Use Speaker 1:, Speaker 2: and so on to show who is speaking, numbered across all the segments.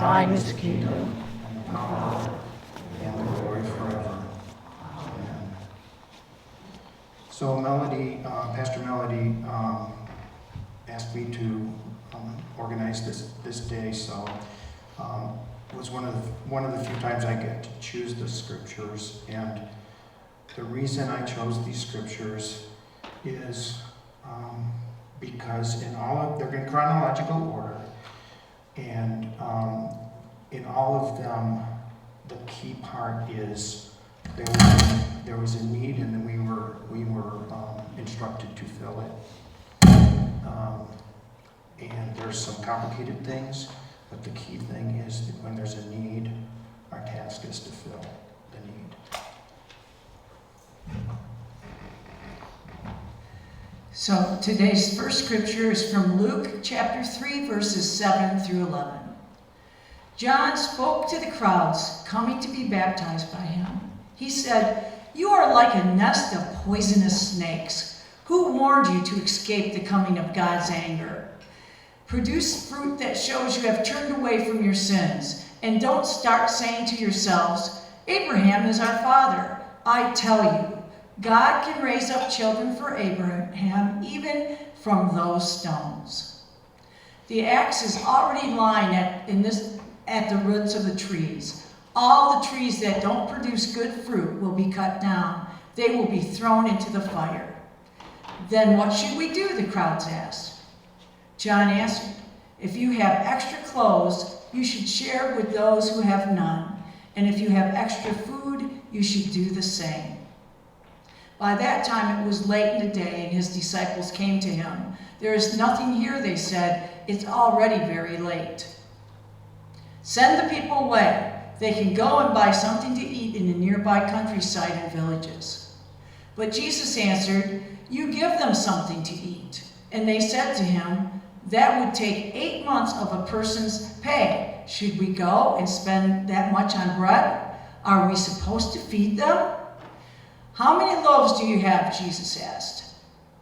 Speaker 1: thine is the kingdom,
Speaker 2: and the power, and the glory forever. Amen. So Pastor Melody asked me to organize this day, so it was one of the few times I get to choose the scriptures, and the reason I chose these scriptures is because they're in chronological order, and in all of them, the key part is there was a need, and then we were instructed to fill it. And there's some complicated things, but the key thing is that when there's a need, our task is to fill the need.
Speaker 3: So today's first scripture is from Luke chapter 3, verses 7 through 11. John spoke to the crowds coming to be baptized by him. He said, "You are like a nest of poisonous snakes. Who warned you to escape the coming of God's anger? Produce fruit that shows you have turned away from your sins, and don't start saying to yourselves, 'Abraham is our father.' I tell you, God can raise up children for Abraham even from those stones." The axe is already lying at the roots of the trees. All the trees that don't produce good fruit will be cut down. They will be thrown into the fire. Then what should we do? The crowds asked. John answered, "If you have extra clothes, you should share with those who have none. And if you have extra food, you should do the same." By that time it was late in the day, and his disciples came to him. "There is nothing here," they said. "It's already very late." "Send the people away. They can go and buy something to eat in the nearby countryside and villages." But Jesus answered, "You give them something to eat." And they said to him, "That would take 8 months of a person's pay. Should we go and spend that much on bread? Are we supposed to feed them?" "How many loaves do you have?" Jesus asked.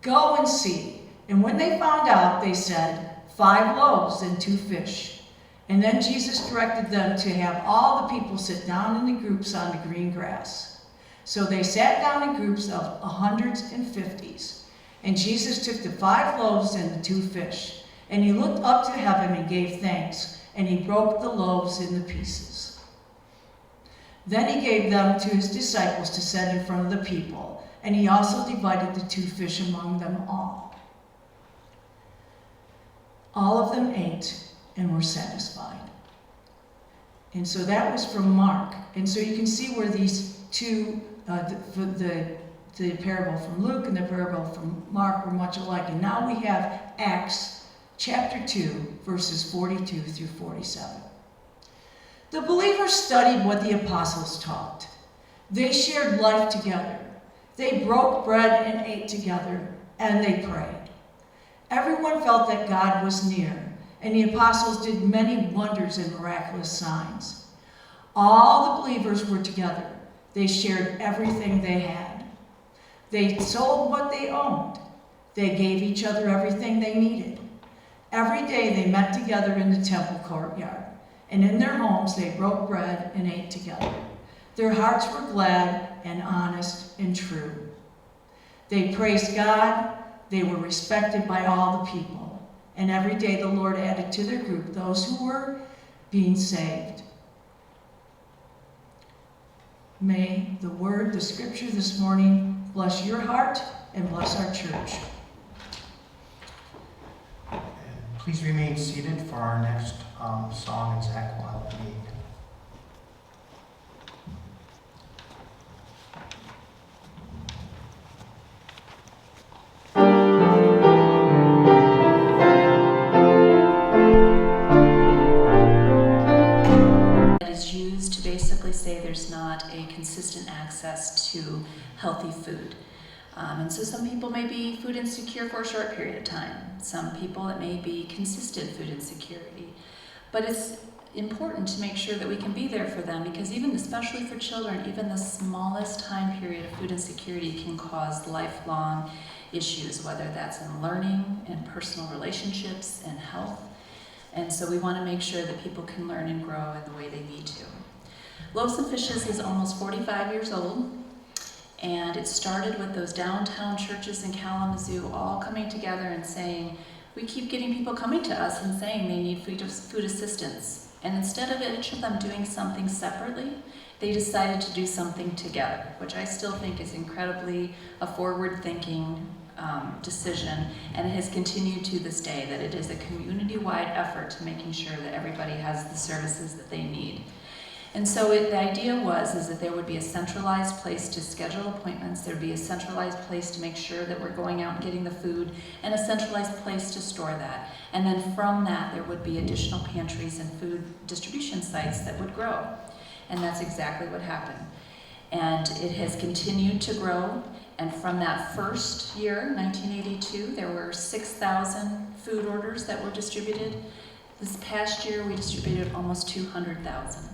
Speaker 3: "Go and see." And when they found out, they said, 5 loaves and 2 fish. And then Jesus directed them to have all the people sit down in the groups on the green grass. So they sat down in groups of 100s and 50s. And Jesus took the 5 loaves and the 2 fish, and he looked up to heaven and gave thanks, and he broke the loaves into pieces. Then he gave them to his disciples to set in front of the people, and he also divided the 2 fish among them all. All of them ate and were satisfied. And so that was from Mark. And so you can see where these two, the parable from Luke and the parable from Mark were much alike. And now we have Acts chapter 2, verses 42 through 47. The believers studied what the apostles taught. They shared life together. They broke bread and ate together, and they prayed. Everyone felt that God was near, and the apostles did many wonders and miraculous signs. All the believers were together. They shared everything they had. They sold what they owned. They gave each other everything they needed. Every day they met together in the temple courtyard, and in their homes they broke bread and ate together. Their hearts were glad and honest and true. They praised God. They were respected by all the people. And every day the Lord added to their group those who were being saved. May the word, the scripture this morning, bless your heart and bless our church.
Speaker 2: Please remain seated for our next song, and Zach will help lead.
Speaker 4: Say there's not a consistent access to healthy food. And so some people may be food insecure for a short period of time. Some people it may be consistent food insecurity. But it's important to make sure that we can be there for them, because even, especially for children, even the smallest time period of food insecurity can cause lifelong issues, whether that's in learning and personal relationships and health. And so we want to make sure that people can learn and grow in the way they need to. Loaves and Fishes is almost 45 years old, and it started with those downtown churches in Kalamazoo all coming together and saying, we keep getting people coming to us and saying they need food assistance. And instead of each of them doing something separately, they decided to do something together, which I still think is incredibly a forward-thinking decision, and it has continued to this day, that it is a community-wide effort to making sure that everybody has the services that they need. And so the idea is that there would be a centralized place to schedule appointments, there would be a centralized place to make sure that we're going out and getting the food, and a centralized place to store that. And then from that, there would be additional pantries and food distribution sites that would grow. And that's exactly what happened. And it has continued to grow. And from that first year, 1982, there were 6,000 food orders that were distributed. This past year, we distributed almost 200,000.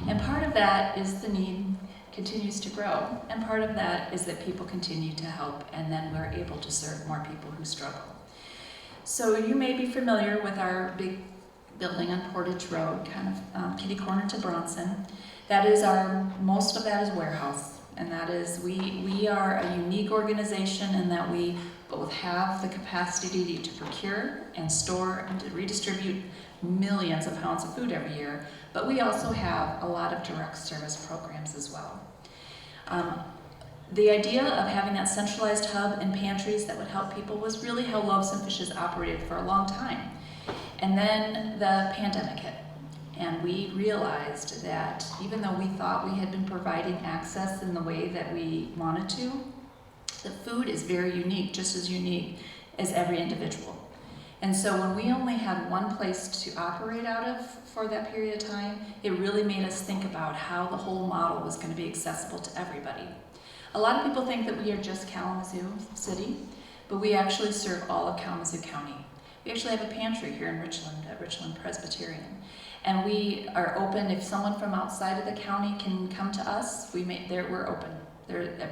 Speaker 4: And part of that is the need continues to grow, and part of that is that people continue to help, and then we're able to serve more people who struggle. So you may be familiar with our big building on Portage Road, kind of kitty corner to Bronson. That is most of that is warehouse, and that is, we are a unique organization in that we both have the capacity to procure and store and to redistribute millions of pounds of food every year, but we also have a lot of direct service programs as well. The idea of having that centralized hub and pantries that would help people was really how Loaves and Fishes operated for a long time. And then the pandemic hit, and we realized that even though we thought we had been providing access in the way that we wanted to, the food is very unique, just as unique as every individual. And so when we only had one place to operate out of for that period of time, it really made us think about how the whole model was going to be accessible to everybody. A lot of people think that we are just Kalamazoo City, but we actually serve all of Kalamazoo County. We actually have a pantry here in Richland at Richland Presbyterian. And we are open, if someone from outside of the county can come to us, we're open.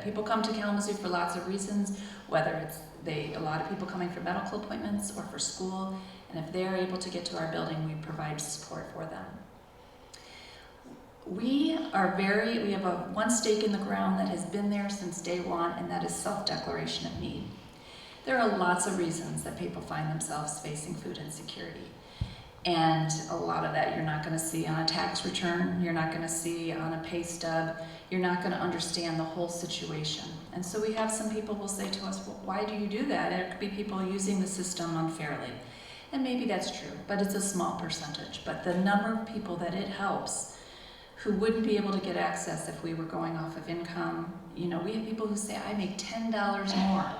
Speaker 4: People come to Kalamazoo for lots of reasons, whether it's a lot of people coming for medical appointments or for school, and if they're able to get to our building, we provide support for them. We have one stake in the ground that has been there since day one, and that is self-declaration of need. There are lots of reasons that people find themselves facing food insecurity. And a lot of that you're not going to see on a tax return, you're not going to see on a pay stub, you're not going to understand the whole situation. And so we have some people will say to us, well, why do you do that? And it could be people using the system unfairly. And maybe that's true, but it's a small percentage. But the number of people that it helps who wouldn't be able to get access if we were going off of income, we have people who say, I make $10 more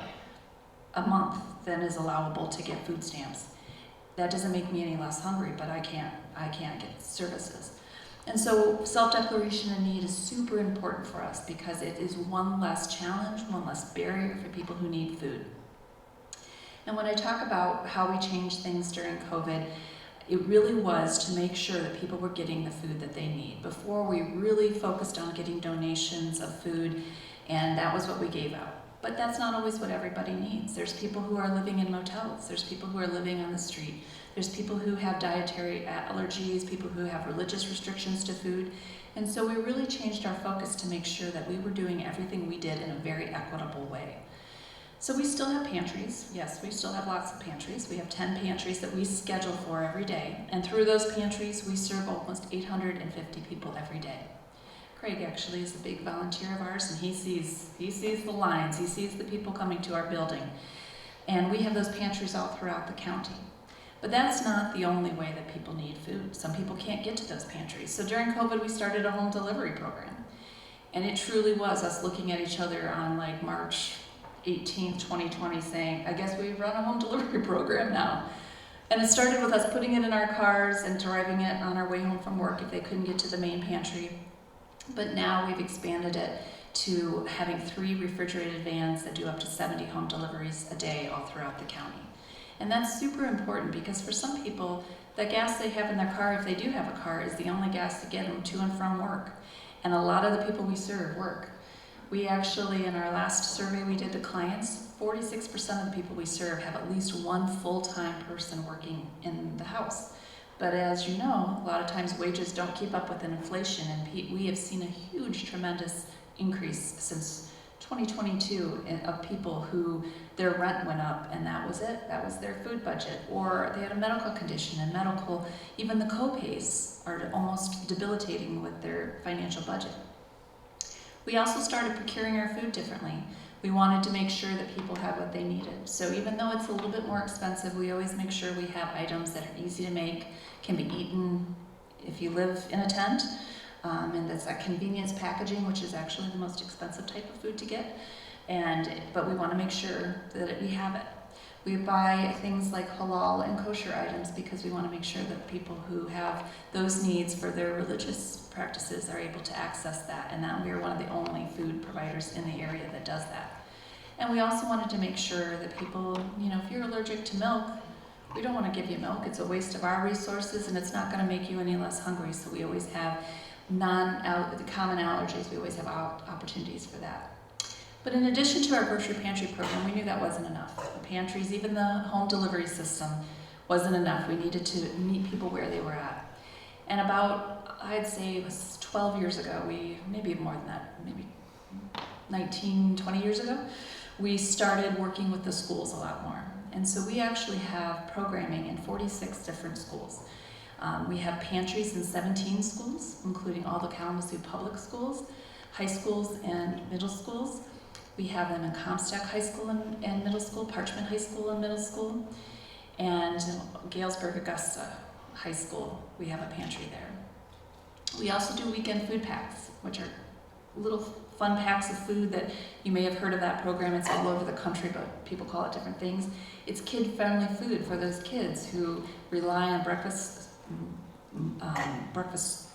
Speaker 4: a month than is allowable to get food stamps. That doesn't make me any less hungry, but I can't get services. And so self-declaration of need is super important for us because it is one less challenge, one less barrier for people who need food. And when I talk about how we changed things during COVID, it really was to make sure that people were getting the food that they need. Before, we really focused on getting donations of food, and that was what we gave out. But that's not always what everybody needs. There's people who are living in motels. There's people who are living on the street. There's people who have dietary allergies, people who have religious restrictions to food. And so we really changed our focus to make sure that we were doing everything we did in a very equitable way. So we still have pantries. Yes, we still have lots of pantries. We have 10 pantries that we schedule for every day. And through those pantries, we serve almost 850 people every day. Craig actually is a big volunteer of ours, and he sees the lines, he sees the people coming to our building. And we have those pantries all throughout the county. But that's not the only way that people need food. Some people can't get to those pantries. So during COVID, we started a home delivery program. And it truly was us looking at each other on like March 18th, 2020, saying, I guess we run a home delivery program now. And it started with us putting it in our cars and driving it on our way home from work if they couldn't get to the main pantry. But now we've expanded it to having 3 refrigerated vans that do up to 70 home deliveries a day all throughout the county. And that's super important because for some people, the gas they have in their car, if they do have a car, is the only gas to get them to and from work. And a lot of the people we serve work. We actually, in our last survey we did to clients, 46% of the people we serve have at least one full-time person working in the house, But as you know, a lot of times wages don't keep up with inflation, and we have seen a huge, tremendous increase since 2022 of people who their rent went up and that was it, that was their food budget, or they had a medical condition, and medical, even the co-pays are almost debilitating with their financial budget. We also started procuring our food differently. We wanted to make sure that people have what they needed. So even though it's a little bit more expensive, we always make sure we have items that are easy to make, can be eaten if you live in a tent, and that's that convenience packaging, which is actually the most expensive type of food to get. But we want to make sure that we have it. We buy things like halal and kosher items because we want to make sure that people who have those needs for their religious practices are able to access that, and that we are one of the only food providers in the area that does that. And we also wanted to make sure that people, if you're allergic to milk, we don't want to give you milk. It's a waste of our resources, and it's not going to make you any less hungry. So we always have the common allergies, we always have opportunities for that. But in addition to our grocery pantry program, we knew that wasn't enough. The pantries, even the home delivery system, wasn't enough. We needed to meet people where they were at. And about, I'd say it was 12 years ago, maybe more than that, maybe 19, 20 years ago, we started working with the schools a lot more. And so we actually have programming in 46 different schools. We have pantries in 17 schools, including all the Kalamazoo public schools, high schools and middle schools. We have them in Comstock High School and Middle School, Parchment High School and Middle School, and Galesburg Augusta High School. We have a pantry there. We also do weekend food packs, which are little fun packs of food that you may have heard of that program. It's all over the country, but people call it different things. It's kid-friendly food for those kids who rely on breakfast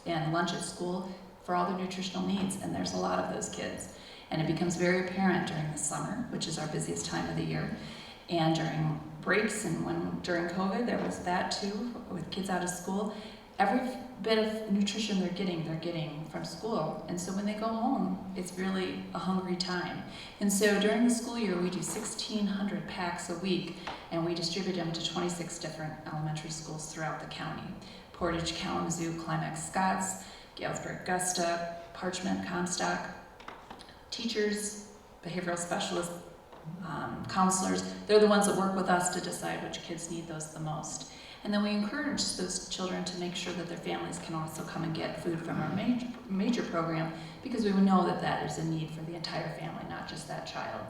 Speaker 4: and lunch at school for all their nutritional needs, and there's a lot of those kids. And it becomes very apparent during the summer, which is our busiest time of the year, and during breaks, and during COVID, there was that too, with kids out of school. Every bit of nutrition they're getting from school. And so when they go home, it's really a hungry time. And so during the school year, we do 1,600 packs a week, and we distribute them to 26 different elementary schools throughout the county. Portage, Kalamazoo, Climax, Scotts, Galesburg, Augusta, Parchment, Comstock. Teachers, behavioral specialists, counselors, they're the ones that work with us to decide which kids need those the most. And then we encourage those children to make sure that their families can also come and get food from our major program, because we know that that is a need for the entire family, not just that child.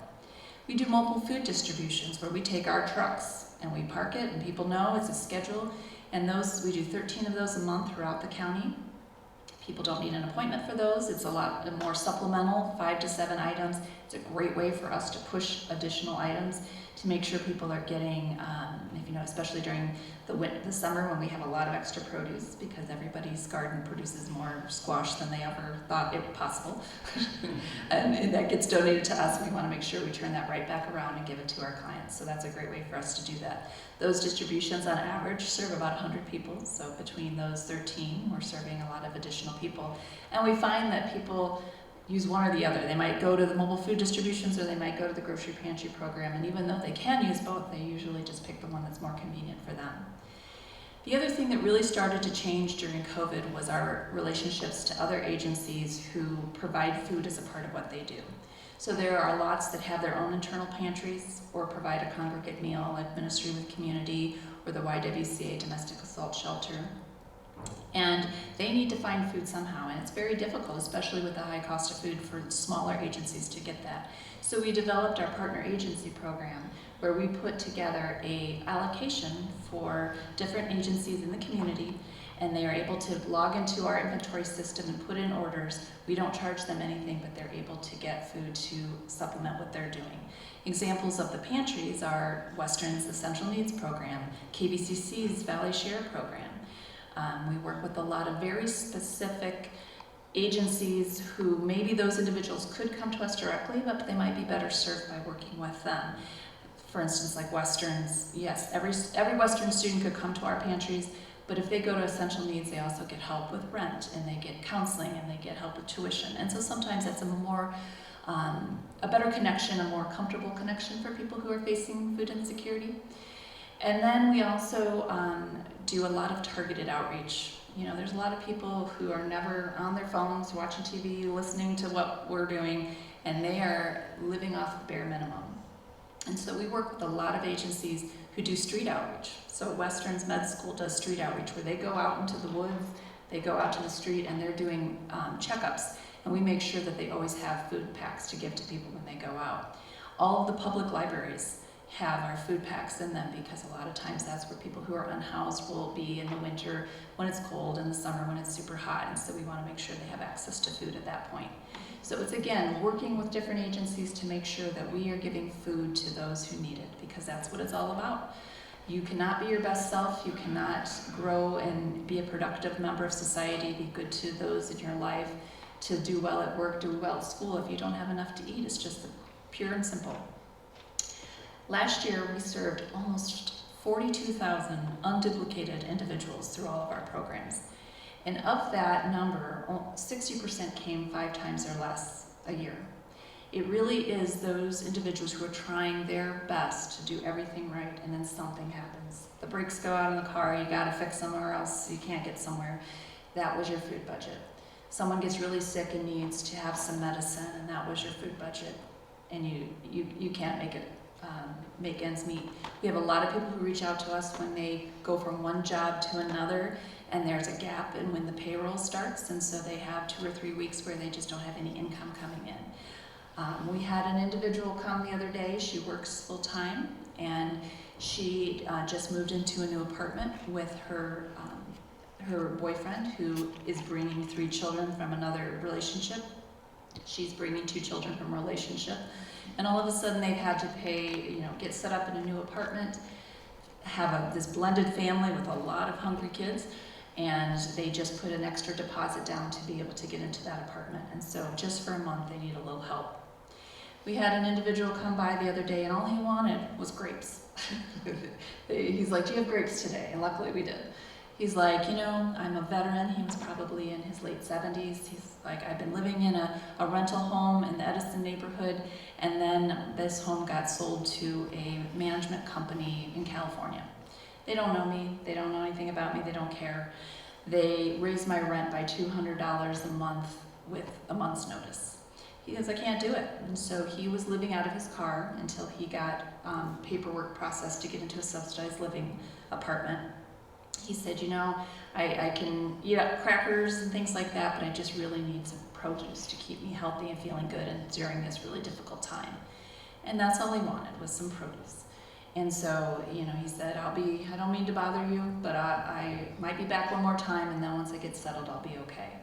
Speaker 4: We do mobile food distributions where we take our trucks and we park it, and people know it's a schedule, and we do 13 of those a month throughout the county. People don't need an appointment for those. It's a lot more supplemental, 5 to 7 items. It's a great way for us to push additional items to make sure people are getting, especially during the summer when we have a lot of extra produce, because everybody's garden produces more squash than they ever thought it possible. and that gets donated to us. We want to make sure we turn that right back around and give it to our clients. So that's a great way for us to do that. Those distributions on average serve about 100 people. So between those 13, we're serving a lot of additional people. And we find that people use one or the other. They might go to the mobile food distributions, or they might go to the grocery pantry program. And even though they can use both, they usually just pick the one that's more convenient for them. The other thing that really started to change during COVID was our relationships to other agencies who provide food as a part of what they do. So there are lots that have their own internal pantries or provide a congregate meal, like Ministry with Community or the YWCA Domestic Assault Shelter. And they need to find food somehow, and it's very difficult, especially with the high cost of food, for smaller agencies to get that. So we developed our partner agency program, where we put together a allocation for different agencies in the community, and they are able to log into our inventory system and put in orders. We don't charge them anything, but they're able to get food to supplement what they're doing. Examples of the pantries are Western's Essential Needs Program, KBCC's Valley Share Program. We work with a lot of very specific agencies who maybe those individuals could come to us directly, but they might be better served by working with them. For instance, like Westerns, yes, every Western student could come to our pantries, but if they go to Essential Needs, they also get help with rent, and they get counseling, and they get help with tuition. And so sometimes that's a better connection, a more comfortable connection for people who are facing food insecurity. And then we also do a lot of targeted outreach. You know, there's a lot of people who are never on their phones, watching TV, listening to what we're doing, and they are living off the bare minimum. And so we work with a lot of agencies who do street outreach. So Western's Med School does street outreach, where they go out into the woods, they go out to the street, and they're doing checkups. And we make sure that they always have food packs to give to people when they go out. All of the public libraries have our food packs in them, because a lot of times that's where people who are unhoused will be in the winter when it's cold, in the summer when it's super hot, and so we want to make sure they have access to food at that point. So it's, again, working with different agencies to make sure that we are giving food to those who need it, because that's what it's all about. You cannot be your best self, you cannot grow and be a productive member of society, be good to those in your life, to do well at work, do well at school, if you don't have enough to eat. It's just pure and simple. Last year, we served almost 42,000 unduplicated individuals through all of our programs. And of that number, 60% came 5 times or less a year. It really is those individuals who are trying their best to do everything right, and then something happens. The brakes go out in the car, you gotta fix them or else you can't get somewhere. That was your food budget. Someone gets really sick and needs to have some medicine, and that was your food budget. And you can't make ends meet. We have a lot of people who reach out to us when they go from one job to another, and there's a gap in when the payroll starts, and so they have 2 or 3 weeks where they just don't have any income coming in. We had an individual come the other day. She works full-time, and she just moved into a new apartment with her boyfriend, who is bringing 3 children from another relationship. She's bringing 2 children from a relationship. And all of a sudden they've had to pay, get set up in a new apartment, have this blended family with a lot of hungry kids, and they just put an extra deposit down to be able to get into that apartment. And so just for a month, they need a little help. We had an individual come by the other day, and all he wanted was grapes. He's like, "Do you have grapes today?" And luckily we did. He's like, "I'm a veteran." He was probably in his late 70s. He's like, "I've been living in a rental home in the Edison neighborhood, and then this home got sold to a management company in California. They don't know me, they don't know anything about me, they don't care. They raised my rent by $200 a month with a month's notice." He goes, "I can't do it." And so he was living out of his car until he got paperwork processed to get into a subsidized living apartment. He said, I can eat up crackers and things like that, but I just really need some produce to keep me healthy and feeling good and during this really difficult time." And that's all he wanted, was some produce. And so, he said, I don't mean to bother you, but I might be back one more time, and then once I get settled, I'll be okay.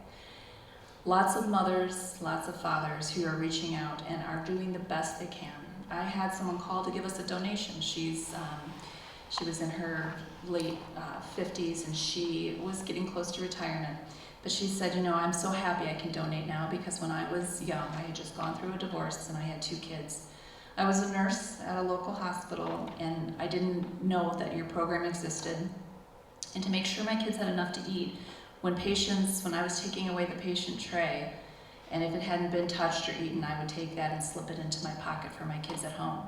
Speaker 4: Lots of mothers, lots of fathers who are reaching out and are doing the best they can. I had someone call to give us a donation. She was in her late 50s, and she was getting close to retirement. But she said, "I'm so happy I can donate now, because when I was young, I had just gone through a divorce and I had 2 kids. I was a nurse at a local hospital, and I didn't know that your program existed. And to make sure my kids had enough to eat, when I was taking away the patient tray, and if it hadn't been touched or eaten, I would take that and slip it into my pocket for my kids at home."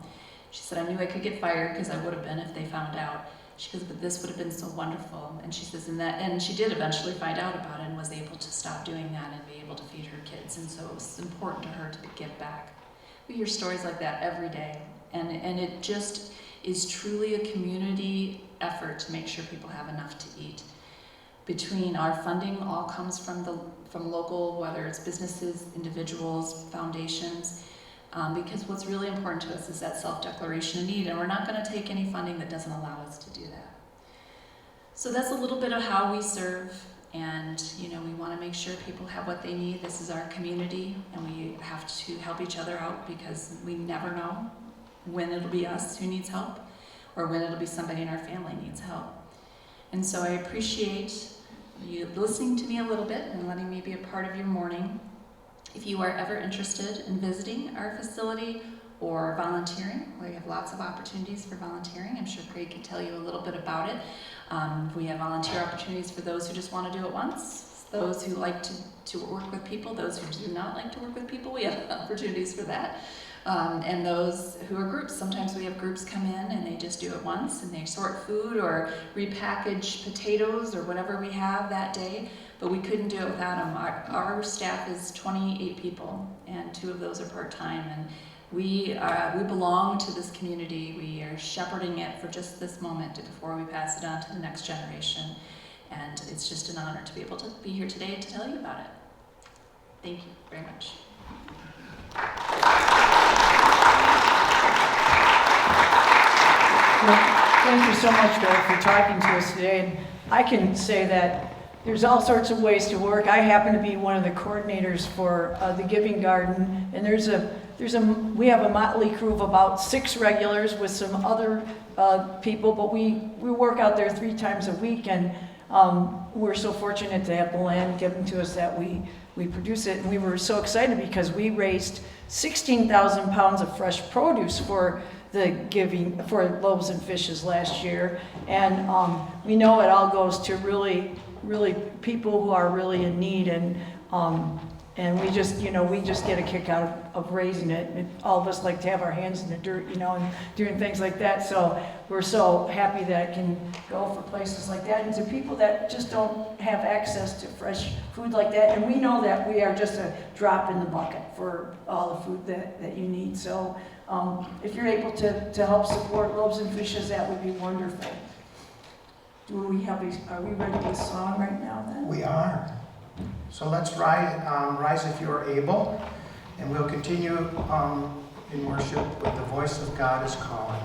Speaker 4: She said, "I knew I could get fired, because I would have been if they found out." She goes, "But this would have been so wonderful." And she says, and she did eventually find out about it and was able to stop doing that and be able to feed her kids. And so it was important to her to give back. We hear stories like that every day. And it just is truly a community effort to make sure people have enough to eat. Between our funding, all comes from local, whether it's businesses, individuals, foundations, because what's really important to us is that self-declaration of need, and we're not going to take any funding that doesn't allow us to do that. So that's a little bit of how we serve, and we want to make sure people have what they need. This is our community, and we have to help each other out, because we never know when it'll be us who needs help, or when it'll be somebody in our family needs help. And so I appreciate you listening to me a little bit and letting me be a part of your morning. If you are ever interested in visiting our facility or volunteering, we have lots of opportunities for volunteering. I'm sure Craig can tell you a little bit about it. We have volunteer opportunities for those who just want to do it once, those who like to work with people, those who do not like to work with people. We have opportunities for that. And those who are groups, sometimes we have groups come in and they just do it once and they sort food or repackage potatoes or whatever we have that day, but we couldn't do it without them. Our staff is 28 people and 2 of those are part-time, and we belong to this community. We are shepherding it for just this moment before we pass it on to the next generation, and it's just an honor to be able to be here today to tell you about it. Thank you very much.
Speaker 1: Thank you so much, Doug, for talking to us today. And I can say that there's all sorts of ways to work. I happen to be one of the coordinators for the Giving Garden, and we have a motley crew of about 6 regulars with some other people, but we work out there 3 times a week, and we're so fortunate to have the land given to us that we produce it. And we were so excited because we raised 16,000 pounds of fresh produce for the giving for Loaves and Fishes last year, and we know it all goes to really people who are really in need, and we just get a kick out of raising it. And all of us like to have our hands in the dirt, and doing things like that. So we're so happy that it can go for places like that and to people that just don't have access to fresh food like that. And we know that we are just a drop in the bucket for all the food that you need. So if you're able to help support Loaves and Fishes, that would be wonderful. Are we ready with a song right now then?
Speaker 2: We are. So let's rise if you are able, and we'll continue in worship with The Voice of God is Calling.